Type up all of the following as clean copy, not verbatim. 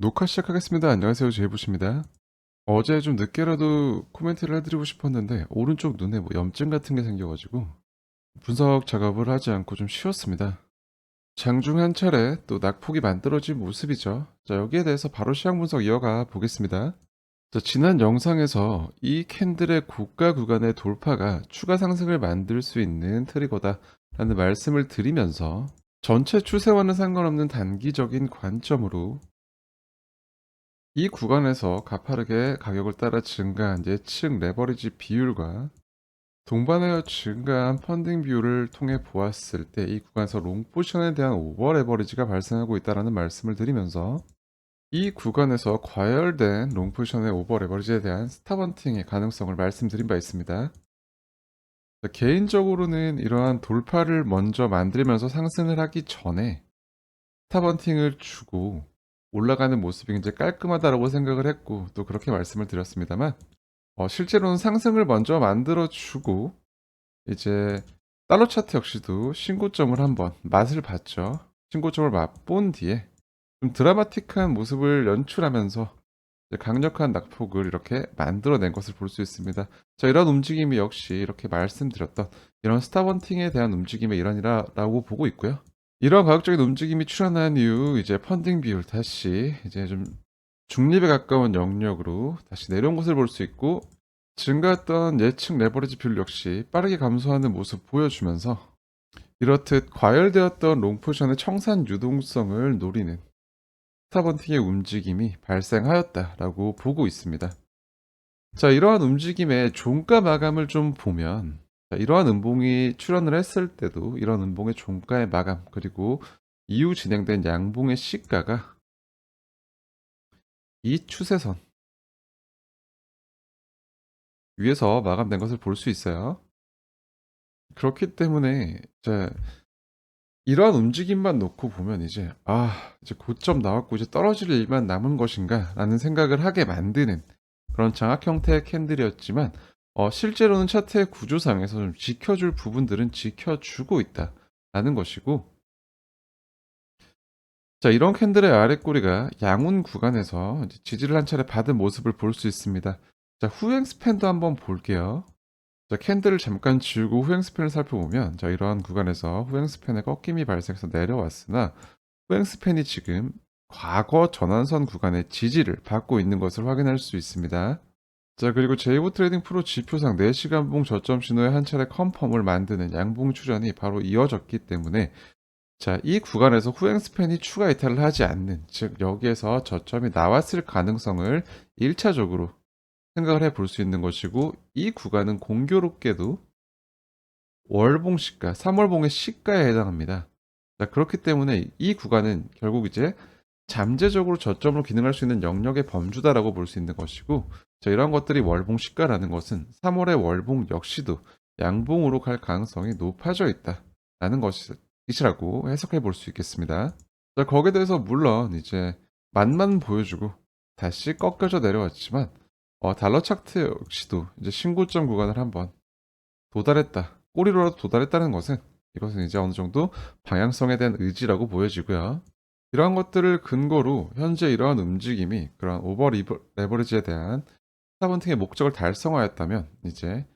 녹화 시작하겠습니다. 안녕하세요. 제이부십니다. 어제 좀 늦게라도 코멘트를 해드리고 싶었는데 오른쪽 눈에 뭐 염증 같은 게 생겨가지고 분석 작업을 하지 않고 좀 쉬었습니다. 장중 한 차례 또 낙폭이 만들어진 모습이죠. 자, 여기에 대해서 바로 시장 분석 이어가 보겠습니다. 자, 지난 영상에서 이 캔들의 고가 구간의 돌파가 추가 상승을 만들 수 있는 트리거다라는 말씀을 드리면서 전체 추세와는 상관없는 단기적인 관점으로 이 구간에서 가파르게 가격을 따라 증가한 예측 레버리지 비율과 동반하여 증가한 펀딩 비율을 통해 보았을 때 이 구간에서 롱 포지션에 대한 오버 레버리지가 발생하고 있다는 말씀을 드리면서 이 구간에서 과열된 롱 포지션의 오버 레버리지에 대한 스탑헌팅의 가능성을 말씀드린 바 있습니다. 개인적으로는 이러한 돌파를 먼저 만들면서 상승을 하기 전에 스탑헌팅을 주고 올라가는 모습이 굉장히 깔끔하다라고 생각을 했고 또 그렇게 말씀을 드렸습니다만 실제로는 상승을 먼저 만들어 주고 이제 달러 차트 역시도 신고점을 한번 맛을 봤죠. 신고점을 맛본 뒤에 좀 드라마틱한 모습을 연출하면서 이제 강력한 낙폭을 이렇게 만들어낸 것을 볼 수 있습니다. 자, 이런 움직임이 역시 이렇게 말씀드렸던 이런 스타번팅에 대한 움직임의 일환이라고 보고 있고요. 이런 가격적인 움직임이 출현한 이후 이제 펀딩 비율 다시 이제 좀 중립에 가까운 영역으로 다시 내려온 것을 볼 수 있고 증가했던 예측 레버리지 비율 역시 빠르게 감소하는 모습 보여주면서 이렇듯 과열되었던 롱 포지션의 청산 유동성을 노리는 스타번팅의 움직임이 발생하였다라고 보고 있습니다. 자, 이러한 움직임의 종가 마감을 좀 보면 자, 이러한 음봉이 출현을 했을 때도 이런 음봉의 종가의 마감 그리고 이후 진행된 양봉의 시가가 이 추세선 위에서 마감된 것을 볼 수 있어요. 그렇기 때문에 이제 이러한 움직임만 놓고 보면 이제 고점 나왔고 이제 떨어질 일만 남은 것인가라는 생각을 하게 만드는 그런 장악 형태의 캔들이었지만 실제로는 차트의 구조상에서 좀 지켜줄 부분들은 지켜주고 있다라는 것이고 자, 이런 캔들의 아랫꼬리가 양운 구간에서 이제 지지를 한 차례 받은 모습을 볼 수 있습니다. 자, 후행 스팬도 한번 볼게요. 자, 캔들을 잠깐 지우고 후행 스팬을 살펴보면 자, 이러한 구간에서 후행 스팬의 꺾임이 발생해서 내려왔으나 후행 스팬이 지금 과거 전환선 구간의 지지를 받고 있는 것을 확인할 수 있습니다. 자, 그리고 제이브 트레이딩 프로 지표상 4시간 봉 저점 신호에 한 차례 컨펌을 만드는 양봉 출현이 바로 이어졌기 때문에 자, 이 구간에서 후행 스팬이 추가 이탈을 하지 않는, 즉 여기에서 저점이 나왔을 가능성을 1차적으로 생각을 해 볼 수 있는 것이고 이 구간은 공교롭게도 월봉 시가, 3월봉의 시가에 해당합니다. 자, 그렇기 때문에 이 구간은 결국 이제 잠재적으로 저점으로 기능할 수 있는 영역의 범주다라고 볼 수 있는 것이고 자, 이런 것들이 월봉 시가라는 것은 3월의 월봉 역시도 양봉으로 갈 가능성이 높아져 있다라는 것이라고 해석해 볼 수 있겠습니다. 자, 거기에 대해서 물론 이제 맛만 보여주고 다시 꺾여져 내려왔지만 달러 차트 역시도 이제 신고점 구간을 한번 도달했다. 꼬리로라도 도달했다는 것은 이것은 이제 어느 정도 방향성에 대한 의지라고 보여지고요. 이러한 것들을 근거로 현재 이러한 움직임이 그러한 레버리지에 대한 스타번팅의 목적을 달성하였다면 이제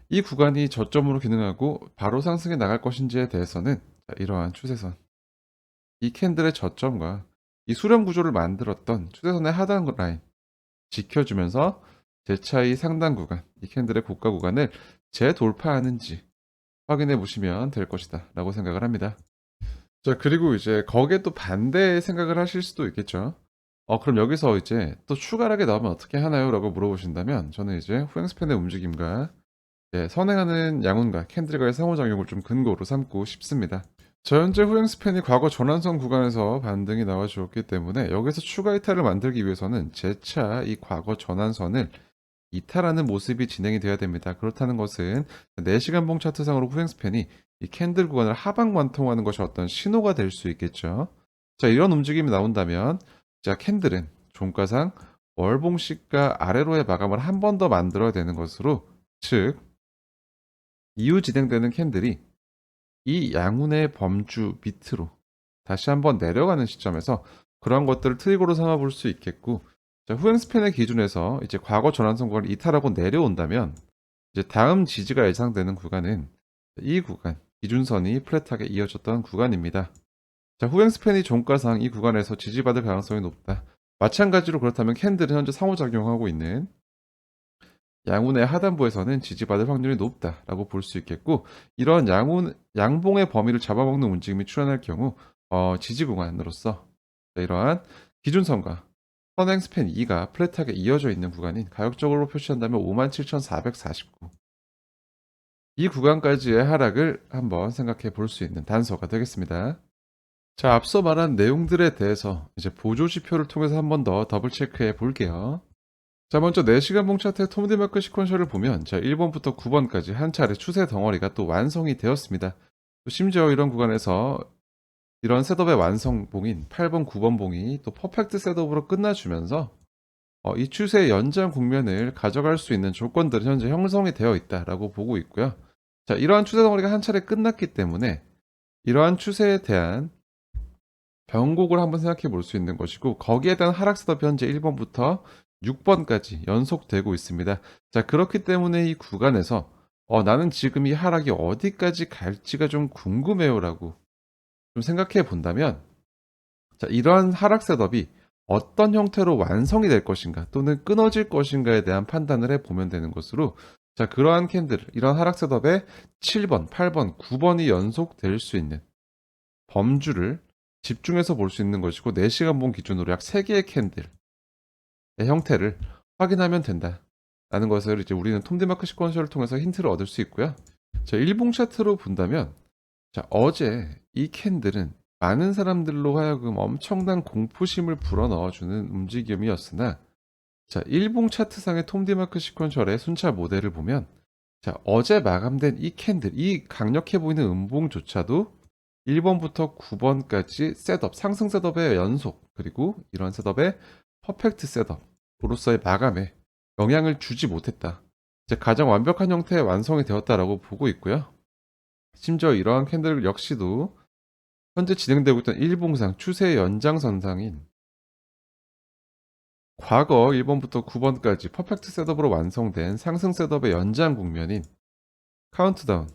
이 구간이 저점으로 기능하고 바로 상승해 나갈 것인지에 대해서는 이러한 추세선, 이 캔들의 저점과 이 수렴 구조를 만들었던 추세선의 하단 라인 지켜주면서 재차이 상단 구간, 이 캔들의 고가 구간을 재돌파하는지 확인해 보시면 될 것이다 라고 생각을 합니다. 자, 그리고 이제 거기에 또 반대의 생각을 하실 수도 있겠죠. 그럼 여기서 이제 또 추가하게 나오면 어떻게 하나요? 라고 물어보신다면 저는 이제 후행 스팬의 움직임과 선행하는 양운과 캔들과의 상호작용을 좀 근거로 삼고 싶습니다. 자, 현재 후행 스팬이 과거 전환선 구간에서 반등이 나와 주었기 때문에 여기서 추가 이탈을 만들기 위해서는 재차 이 과거 전환선을 이탈하는 모습이 진행이 돼야 됩니다. 그렇다는 것은 4시간 봉 차트상으로 후행 스팬이 이 캔들 구간을 하방 관통하는 것이 어떤 신호가 될 수 있겠죠. 자, 이런 움직임이 나온다면 자, 캔들은 종가상 월봉 시가 아래로의 마감을 한 번 더 만들어야 되는 것으로 즉 이후 진행되는 캔들이 이 양운의 범주 밑으로 다시 한번 내려가는 시점에서 그런 것들을 트리거로 삼아 볼 수 있겠고, 자, 후행 스팬의 기준에서 이제 과거 전환선 구간을 이탈하고 내려온다면 이제 다음 지지가 예상되는 구간은 이 구간, 기준선이 플랫하게 이어졌던 구간입니다. 자, 후행 스팬이 종가상 이 구간에서 지지받을 가능성이 높다. 마찬가지로 그렇다면 캔들은 현재 상호작용하고 있는 양운의 하단부에서는 지지받을 확률이 높다라고 볼 수 있겠고, 이런 양봉의 범위를 잡아먹는 움직임이 출현할 경우 지지 구간으로서 이러한 기준선과 선행 스팬 2가 플랫하게 이어져 있는 구간인 가격적으로 표시한다면 57,449, 이 구간까지의 하락을 한번 생각해 볼 수 있는 단서가 되겠습니다. 자, 앞서 말한 내용들에 대해서 이제 보조 지표를 통해서 한 번 더 더블 체크해 볼게요. 자, 먼저 4시간 봉 차트의 톰디마크 시퀀셜을 보면 자, 1번부터 9번까지 한 차례 추세 덩어리가 또 완성이 되었습니다. 또 심지어 이런 구간에서 이런 셋업의 완성봉인 8번, 9번 봉이 또 퍼펙트 셋업으로 끝나주면서 이 추세의 연장 국면을 가져갈 수 있는 조건들은 현재 형성이 되어 있다라고 보고 있고요. 자, 이러한 추세 덩어리가 한 차례 끝났기 때문에 이러한 추세에 대한 변곡을 한번 생각해 볼 수 있는 것이고, 거기에 대한 하락 셋업이 현재 1번부터 6번까지 연속되고 있습니다. 자, 그렇기 때문에 이 구간에서 나는 지금 이 하락이 어디까지 갈지가 좀 궁금해요라고 좀 생각해 본다면, 자, 이러한 하락 셋업이 어떤 형태로 완성이 될 것인가 또는 끊어질 것인가에 대한 판단을 해 보면 되는 것으로, 자, 그러한 캔들, 이런 하락 셋업에 7번, 8번, 9번이 연속될 수 있는 범주를 집중해서 볼 수 있는 것이고, 4시간 봉 기준으로 약 3개의 캔들의 형태를 확인하면 된다 라는 것을 이제 우리는 톰디마크 시퀀셜을 통해서 힌트를 얻을 수 있고요. 자, 일봉 차트로 본다면, 자, 어제 이 캔들은 많은 사람들로 하여금 엄청난 공포심을 불어넣어주는 움직임이었으나, 자, 일봉 차트상의 톰디마크 시퀀셜의 순차 모델을 보면, 자, 어제 마감된 이 캔들, 이 강력해 보이는 음봉조차도 1번부터 9번까지 셋업, 상승 셋업의 연속, 그리고 이런 셋업의 퍼펙트 셋업으로서의 마감에 영향을 주지 못했다. 이제 가장 완벽한 형태의 완성이 되었다라고 보고 있고요. 심지어 이러한 캔들 역시도 현재 진행되고 있던 일봉상 추세의 연장선상인 과거 1번부터 9번까지 퍼펙트 셋업으로 완성된 상승 셋업의 연장 국면인 카운트다운의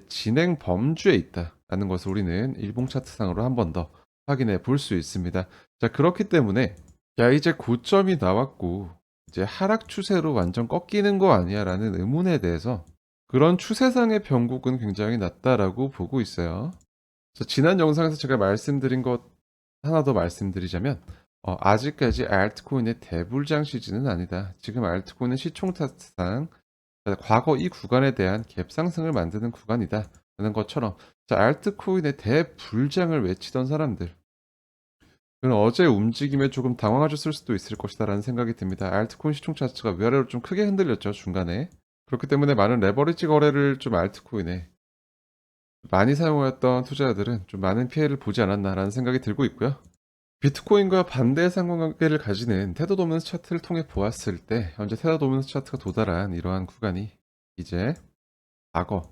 진행 범주에 있다라는 것을 우리는 일봉 차트상으로 한 번 더 확인해 볼 수 있습니다. 자, 그렇기 때문에 야, 이제 고점이 나왔고 이제 하락 추세로 완전 꺾이는 거 아니야라는 의문에 대해서 그런 추세상의 변곡은 굉장히 낮다라고 보고 있어요. 그래서 지난 영상에서 제가 말씀드린 것 하나 더 말씀드리자면, 아직까지 알트코인의 대불장 시즌은 아니다. 지금 알트코인은 시총차트상 과거 이 구간에 대한 갭 상승을 만드는 구간이다 라는 것처럼, 자, 알트코인의 대불장을 외치던 사람들, 그는 어제 움직임에 조금 당황하셨을 수도 있을 것이다 라는 생각이 듭니다. 알트코인 시총 차트가 위아래로 좀 크게 흔들렸죠, 중간에. 그렇기 때문에 많은 레버리지 거래를 좀 알트코인에 많이 사용했던 투자자들은 좀 많은 피해를 보지 않았나라는 생각이 들고 있고요. 비트코인과 반대의 상관관계를 가지는 테더 도미넌스 차트를 통해 보았을 때 현재 테더 도미넌스 차트가 도달한 이러한 구간이 이제 과거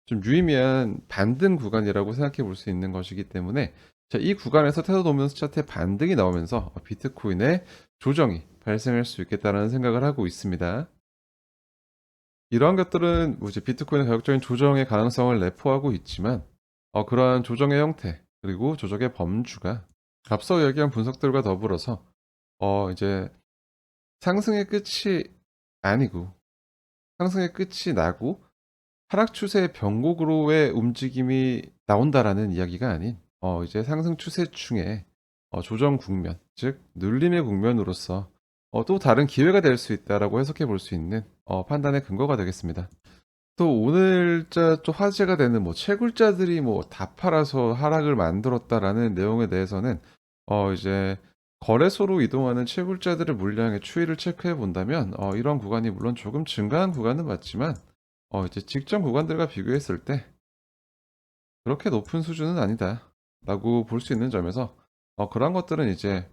좀 유의미한 반등 구간이라고 생각해 볼 수 있는 것이기 때문에, 자, 이 구간에서 테더 도미넌스 차트의 반등이 나오면서 비트코인의 조정이 발생할 수 있겠다는 생각을 하고 있습니다. 이러한 것들은 뭐 이제 비트코인의 가격적인 조정의 가능성을 내포하고 있지만, 그러한 조정의 형태 그리고 조정의 범주가 앞서 얘기한 분석들과 더불어서 이제 상승의 끝이 아니고, 상승의 끝이 나고 하락 추세의 변곡으로의 움직임이 나온다라는 이야기가 아닌, 이제 상승 추세 중에 조정 국면, 즉 눌림의 국면으로서 또 다른 기회가 될 수 있다라고 해석해 볼 수 있는 판단의 근거가 되겠습니다. 또 오늘자 또 화제가 되는 뭐 채굴자들이 뭐 다 팔아서 하락을 만들었다라는 내용에 대해서는 이제 거래소로 이동하는 채굴자들의 물량의 추이를 체크해 본다면 이런 구간이 물론 조금 증가한 구간은 맞지만 이제 직전 구간들과 비교했을 때 그렇게 높은 수준은 아니다라고 볼 수 있는 점에서 그런 것들은 이제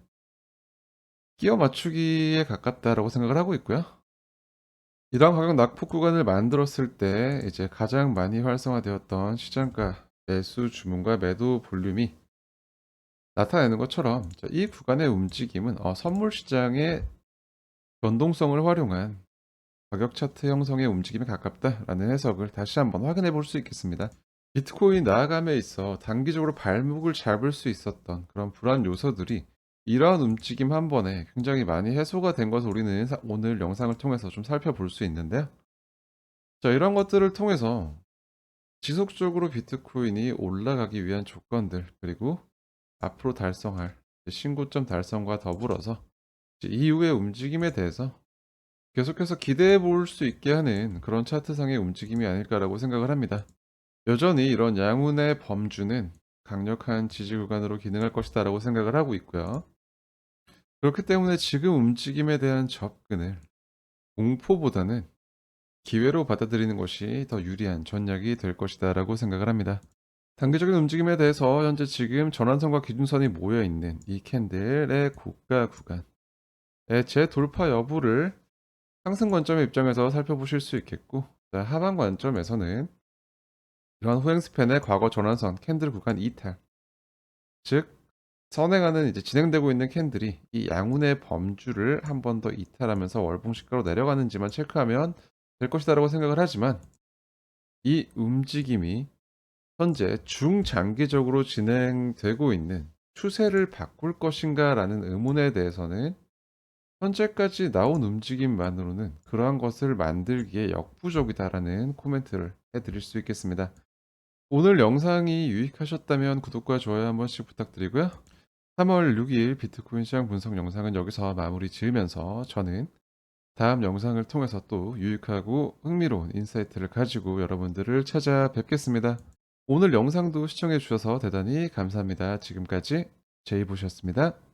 끼워 맞추기에 가깝다라고 생각을 하고 있고요. 이러한 가격 낙폭 구간을 만들었을 때 이제 가장 많이 활성화되었던 시장가 매수 주문과 매도 볼륨이 나타내는 것처럼 이 구간의 움직임은 선물 시장의 변동성을 활용한 가격 차트 형성의 움직임에 가깝다라는 해석을 다시 한번 확인해 볼 수 있겠습니다. 비트코인 나아감에 있어 단기적으로 발목을 잡을 수 있었던 그런 불안 요소들이 이러한 움직임 한 번에 굉장히 많이 해소가 된 것을 우리는 오늘 영상을 통해서 좀 살펴볼 수 있는데요. 자, 이런 것들을 통해서 지속적으로 비트코인이 올라가기 위한 조건들, 그리고 앞으로 달성할 신고점 달성과 더불어서 이후의 움직임에 대해서 계속해서 기대해 볼 수 있게 하는 그런 차트상의 움직임이 아닐까라고 생각을 합니다. 여전히 이런 양운의 범주는 강력한 지지 구간으로 기능할 것이다라고 생각을 하고 있고요. 그렇기 때문에 지금 움직임에 대한 접근을 공포보다는 기회로 받아들이는 것이 더 유리한 전략이 될 것이다라고 생각을 합니다. 단기적인 움직임에 대해서 현재 지금 전환선과 기준선이 모여 있는 이 캔들의 고가 구간의 재돌파 여부를 상승 관점의 입장에서 살펴보실 수 있겠고, 자, 하방 관점에서는 이러한 후행 스팬의 과거 전환선 캔들 구간 이탈, 즉 선행하는 이제 진행되고 있는 캔들이 이 양운의 범주를 한 번 더 이탈하면서 월봉 시가로 내려가는지만 체크하면 될 것이다라고 생각을 하지만, 이 움직임이 현재 중장기적으로 진행되고 있는 추세를 바꿀 것인가라는 의문에 대해서는 현재까지 나온 움직임만으로는 그러한 것을 만들기에 역부족이다라는 코멘트를 해드릴 수 있겠습니다. 오늘 영상이 유익하셨다면 구독과 좋아요 한 번씩 부탁드리고요. 3월 6일 비트코인 시장 분석 영상은 여기서 마무리 지으면서 저는 다음 영상을 통해서 또 유익하고 흥미로운 인사이트를 가지고 여러분들을 찾아뵙겠습니다. 오늘 영상도 시청해 주셔서 대단히 감사합니다. 지금까지 제이보셨습니다.